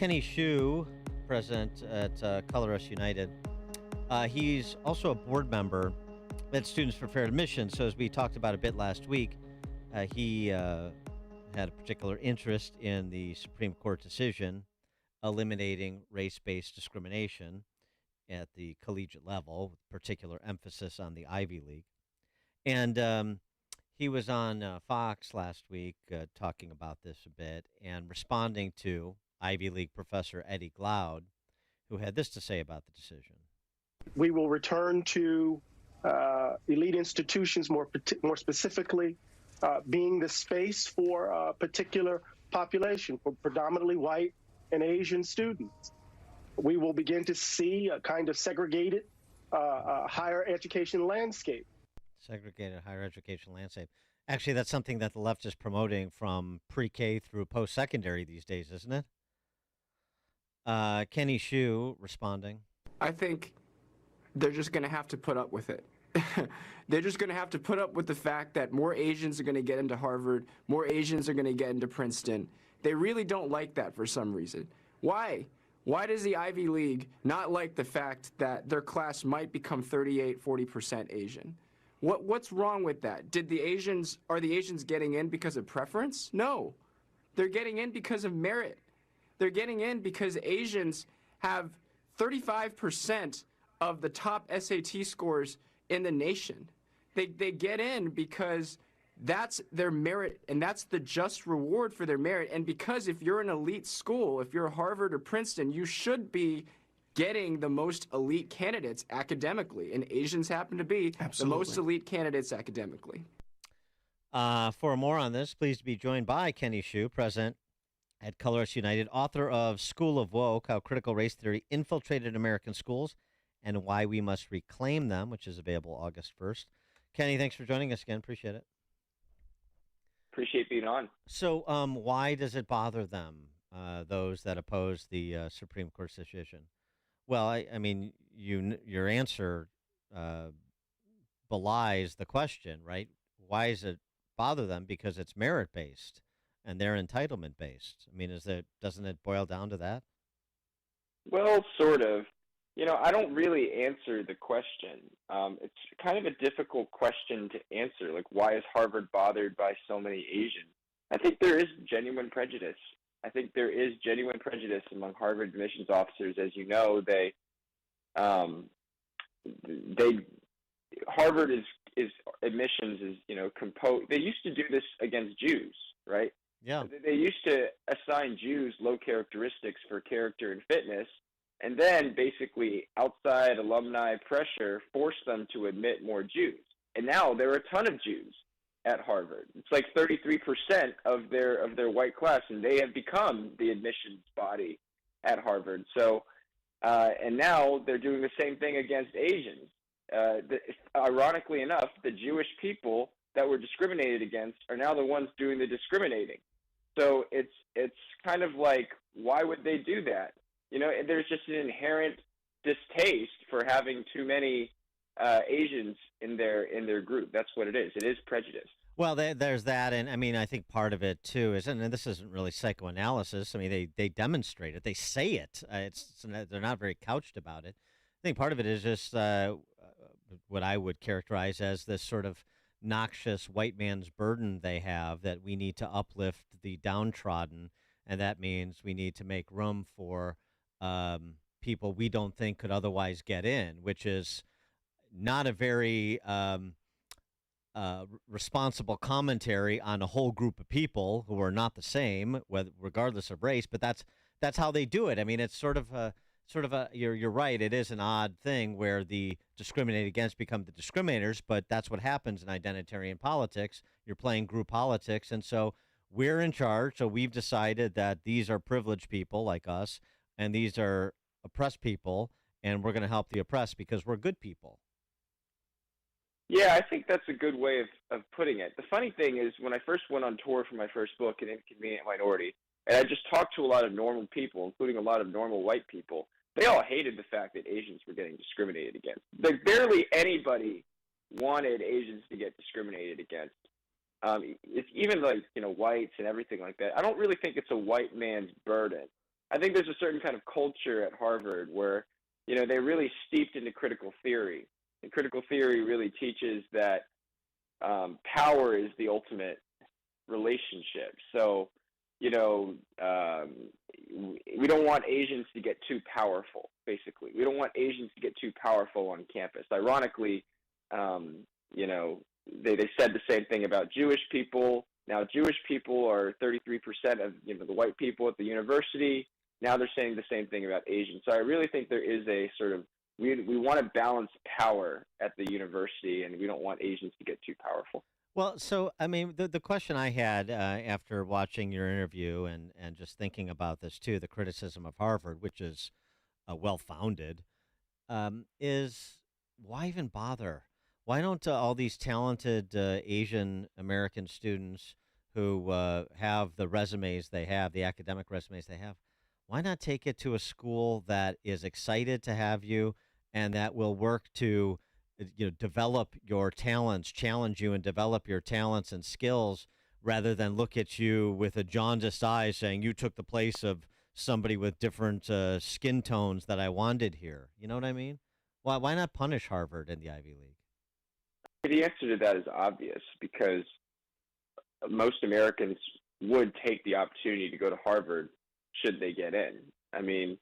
Kenny Xu, president at Colorado United. He's also a board member at Students for Fair Admission. So, as we talked about a bit last week, he had a particular interest in the Supreme Court decision eliminating race based discrimination at the collegiate level, with particular emphasis on the Ivy League. And he was on Fox last week talking about this a bit and responding to Ivy League professor Eddie Glaude, who had this to say about the decision. We will return to elite institutions, more specifically being the space for a particular population, for predominantly white and Asian students. We will begin to see a kind of segregated higher education landscape. Segregated higher education landscape. Actually, that's something that the left is promoting from pre-K through post-secondary these days, isn't it? Kenny Xu responding. I think they're just going to have to put up with it. They're just going to have to put up with the fact that more Asians are going to get into Harvard, more Asians are going to get into Princeton. They really don't like that for some reason. Why? Why does the Ivy League not like the fact that their class might become 40% Asian? What's wrong with that? Are the Asians getting in because of preference? No. They're getting in because of merit. They're getting in because Asians have 35% of the top SAT scores in the nation. They get in because that's their merit, and that's the just reward for their merit. And because if you're an elite school, if you're Harvard or Princeton, you should be getting the most elite candidates academically, and Asians happen to be the most elite candidates academically. For more on this, pleased to be joined by Kenny Xu, president at Colorado United, author of School of Woke, How Critical Race Theory Infiltrated American Schools and Why We Must Reclaim Them, which is available August 1st. Kenny, thanks for joining us again. Appreciate it. Appreciate being on. So why does it bother them, those that oppose the Supreme Court's decision? Well, I mean, your answer belies the question, right? Why does it bother them? Because it's merit-based and they're entitlement-based. I mean, doesn't it boil down to that? Well, sort of. I don't really answer the question. It's kind of a difficult question to answer. Like, why is Harvard bothered by so many Asians? I think there is genuine prejudice. I think there is genuine prejudice among Harvard admissions officers. As you know, Harvard is admissions is composed. They used to do this against Jews, right? Yeah. They used to assign Jews low characteristics for character and fitness, and then basically outside alumni pressure forced them to admit more Jews. And now there are a ton of Jews at Harvard. It's like 33% of their white class, and they have become the admissions body at Harvard. So, and now they're doing the same thing against Asians. Ironically enough, the Jewish people that were discriminated against are now the ones doing the discriminating. So it's kind of like, why would they do that? There's just an inherent distaste for having too many Asians in their group. That's what it is. It is prejudice. Well, there's that, and I mean, I think part of it too is, and this isn't really psychoanalysis. I mean, they demonstrate it, they say it. They're not very couched about it. I think part of it is just what I would characterize as this sort of noxious white man's burden they have, that we need to uplift the downtrodden, and that means we need to make room for people we don't think could otherwise get in, which is not a very responsible commentary on a whole group of people who are not the same, regardless of race. But that's how they do it. I mean, it's sort of a you're right. It is an odd thing where the discriminated against become the discriminators, but that's what happens in identitarian politics. You're playing group politics, and so we're in charge. So we've decided that these are privileged people like us, and these are oppressed people, and we're going to help the oppressed because we're good people. Yeah, I think that's a good way of putting it. The funny thing is, when I first went on tour for my first book, An Inconvenient Minority, and I just talked to a lot of normal people, including a lot of normal white people, they all hated the fact that Asians were getting discriminated against. Like, barely anybody wanted Asians to get discriminated against. It's even like, whites and everything like that. I don't really think it's a white man's burden I think there's a certain kind of culture at Harvard where, you know, they're really steeped into critical theory. And critical theory really teaches that power is the ultimate relationship. So, you know, we don't want Asians to get too powerful, basically. We don't want Asians to get too powerful on campus. Ironically, you know, they said the same thing about Jewish people. Now, Jewish people are 33% of, you know, the white people at the university. Now they're saying the same thing about Asians. So I really think there is a sort of, we want to balance power at the university, and we don't want Asians to get too powerful. Well, so I mean, the question I had after watching your interview and just thinking about this too, the criticism of Harvard, which is well founded, is why even bother? Why don't all these talented Asian American students who have the resumes they have, the academic resumes they have, why not take it to a school that is excited to have you and that will work to develop your talents, challenge you and develop your talents and skills, rather than look at you with a jaundiced eye saying you took the place of somebody with different skin tones that I wanted here. You know what I mean? Why not punish Harvard and the Ivy League? The answer to that is obvious, because most Americans would take the opportunity to go to Harvard should they get in. I mean,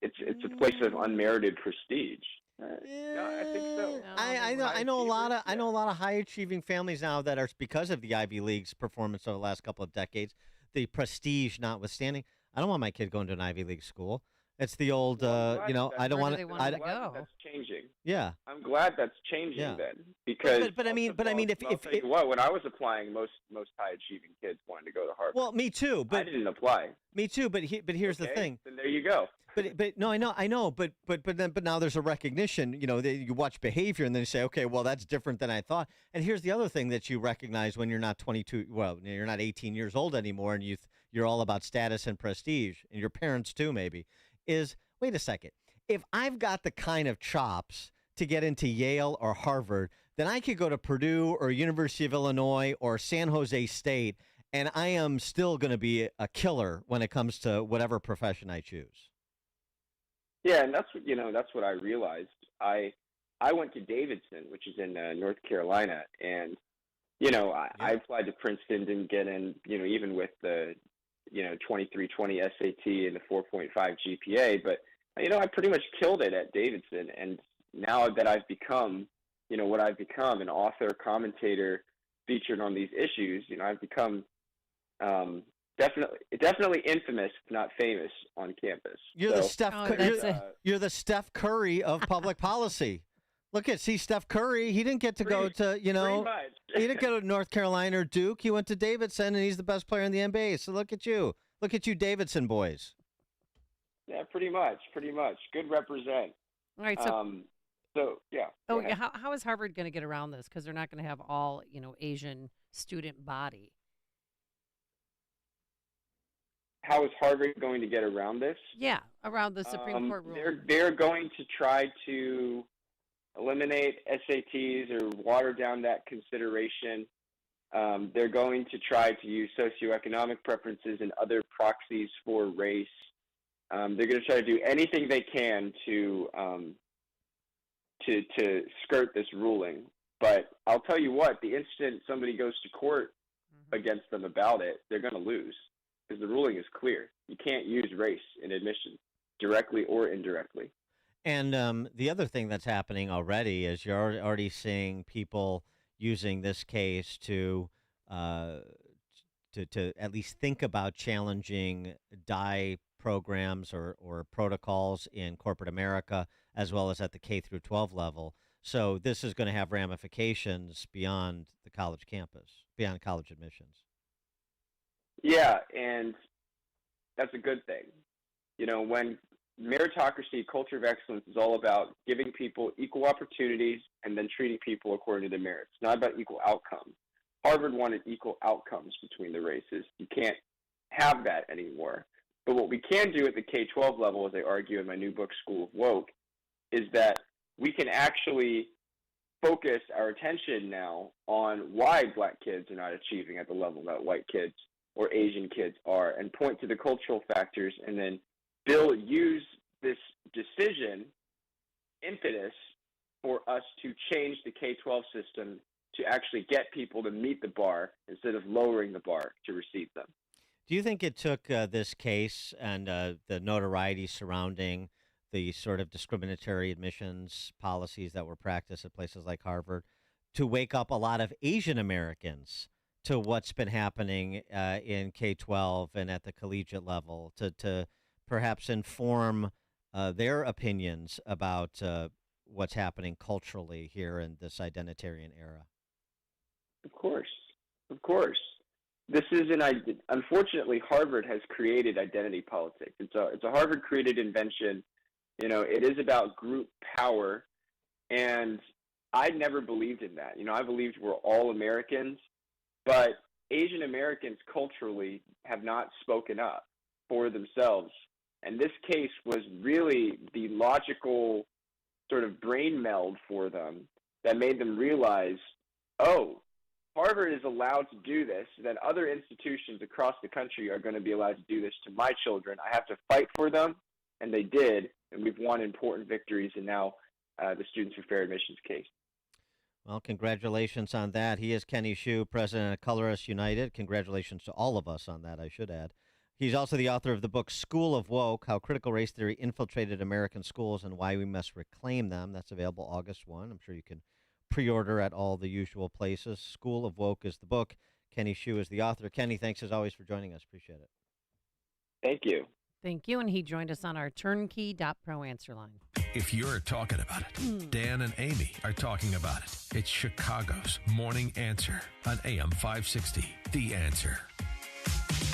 it's a place of unmerited prestige. No, I think so. I know a lot of high achieving families now that are, because of the Ivy League's performance over the last couple of decades, the prestige notwithstanding. I don't want my kid going to an Ivy League school. It's the old, I don't want to. I'm glad that's changing. Yeah, I'm glad that's changing then, because. But I mean, if I'll tell you what, when I was applying, most high achieving kids wanted to go to Harvard. Well, me too. But I didn't apply. Me too. But here's the thing. Then there you go. But no, I know. But now there's a recognition. You know, you watch behavior and then you say, okay, well, that's different than I thought. And here's the other thing that you recognize when you're not 22. Well, you're not 18 years old anymore, and you're all about status and prestige, and your parents too, maybe. Is wait a second. If I've got the kind of chops to get into Yale or Harvard, then I could go to Purdue or University of Illinois or San Jose State, and I am still going to be a killer when it comes to whatever profession I choose. Yeah, and that's what I realized. I went to Davidson, which is in North Carolina, and I applied to Princeton, didn't get in. Even with the 2320 SAT and the 4.5 GPA, but I pretty much killed it at Davidson. And now that I've become what I've become, an author, commentator, featured on these issues, I've become definitely infamous, if not famous, on campus. You're the Steph Curry of public policy. See Steph Curry. He didn't get to go to he didn't go to North Carolina or Duke. He went to Davidson, and he's the best player in the NBA. So look at you, Davidson boys. Yeah, pretty much. Good represent. All right, yeah. Oh, how is Harvard going to get around this? Because they're not going to have all Asian student body. How is Harvard going to get around this? Yeah, around the Supreme Court ruling. They're going to try to eliminate SATs or water down that consideration. They're going to try to use socioeconomic preferences and other proxies for race. They're going to try to do anything they can to skirt this ruling. But I'll tell you what, the instant somebody goes to court against them about it, they're going to lose, because the ruling is clear. You can't use race in admissions, directly or indirectly. And the other thing that's happening already is you're already seeing people using this case to at least think about challenging DIE programs or protocols in corporate America, as well as at the K through 12 level. So this is going to have ramifications beyond the college campus, beyond college admissions. Yeah, and that's a good thing. When meritocracy, culture of excellence, is all about giving people equal opportunities and then treating people according to their merits. It's not about equal outcomes. Harvard wanted equal outcomes between the races. You can't have that anymore. But what we can do at the K-12 level, as I argue in my new book, School of Woke, is that we can actually focus our attention now on why black kids are not achieving at the level that white kids or Asian kids are, and point to the cultural factors, and then Bill used this decision impetus for us to change the K-12 system to actually get people to meet the bar instead of lowering the bar to receive them. Do you think it took this case and the notoriety surrounding the sort of discriminatory admissions policies that were practiced at places like Harvard to wake up a lot of Asian Americans to what's been happening in K-12 and at the collegiate level, to perhaps inform their opinions about what's happening culturally here in this identitarian era? Of course. Of course. This is unfortunately, Harvard has created identity politics. It's a Harvard-created invention. You know, it is about group power, and I never believed in that. You know, I believed we're all Americans, but Asian Americans culturally have not spoken up for themselves. And this case was really the logical sort of brain meld for them that made them realize, oh, Harvard is allowed to do this, then other institutions across the country are going to be allowed to do this to my children. I have to fight for them, and they did, and we've won important victories in now the Students for Fair Admissions case. Well, congratulations on that. He is Kenny Xu, president of Colorists United. Congratulations to all of us on that, I should add. He's also the author of the book School of Woke, How Critical Race Theory Infiltrated American Schools and Why We Must Reclaim Them. That's available August 1. I'm sure you can pre-order at all the usual places. School of Woke is the book. Kenny Xu is the author. Kenny, thanks as always for joining us. Appreciate it. Thank you. Thank you. And he joined us on our turnkey.pro answer line. If you're talking about it, Dan and Amy are talking about it. It's Chicago's Morning Answer on AM 560. The Answer.